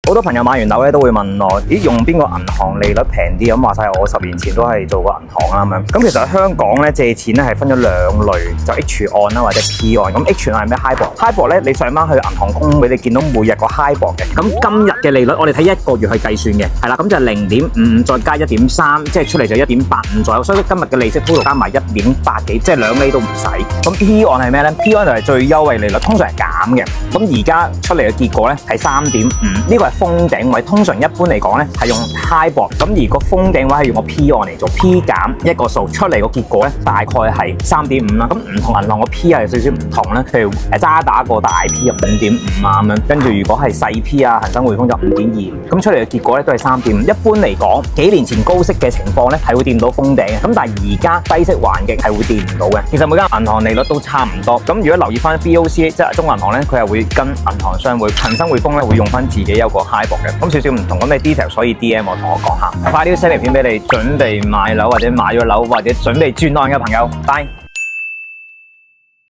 好多朋友買完樓咧都會問我，咦，用邊個銀行利率平啲？咁話晒我10年前都係做過銀行啦咁樣。咁其實喺香港咧借錢咧係分咗兩類，就 H 按啦或者 P 按。咁 H 按係咩 HIBOR 咧，你上翻去銀行公會，你見到每日個 HIBOR 嘅。咁今日嘅利率我哋睇1個月去計算嘅，係啦，咁就0.55再加1.3，即係出嚟就1.85左右。所以今日嘅利息 total 加埋1.8幾，即係2厘都唔使。咁 P 按係咩咧 ？P 按就係最優惠利率，通常係減嘅。咁而家出嚟嘅結果咧係3.5，呢個係封頂位。通常一般嚟講咧係用 HIBOR，咁而個封頂位係用個 P 按嚟做 ，P 減一個數出嚟個結果咧大概係3.5啦。咁唔同銀行個 P 係有少少唔同咧，譬如渣打個大 P 有5.5啊咁樣，跟住如果係細 P 啊，恒生匯豐就5.2，咁出嚟嘅結果咧都係3.5。一般嚟講，幾年前高息嘅情況咧係會掂到封頂嘅，咁但係而家低息環境係會掂唔到嘅。其實每間銀行利率都差唔多，咁如果留意翻 BOC 即係中銀行咧，佢係會跟銀行商會，恒生匯豐咧會用翻自己有個 HIBOR 嘅，咁少少唔同。咁你 detail 所以 DM 我同我講下，快啲 send 條片俾你準備買樓或者買咗樓或者準備轉按嘅朋友，拜。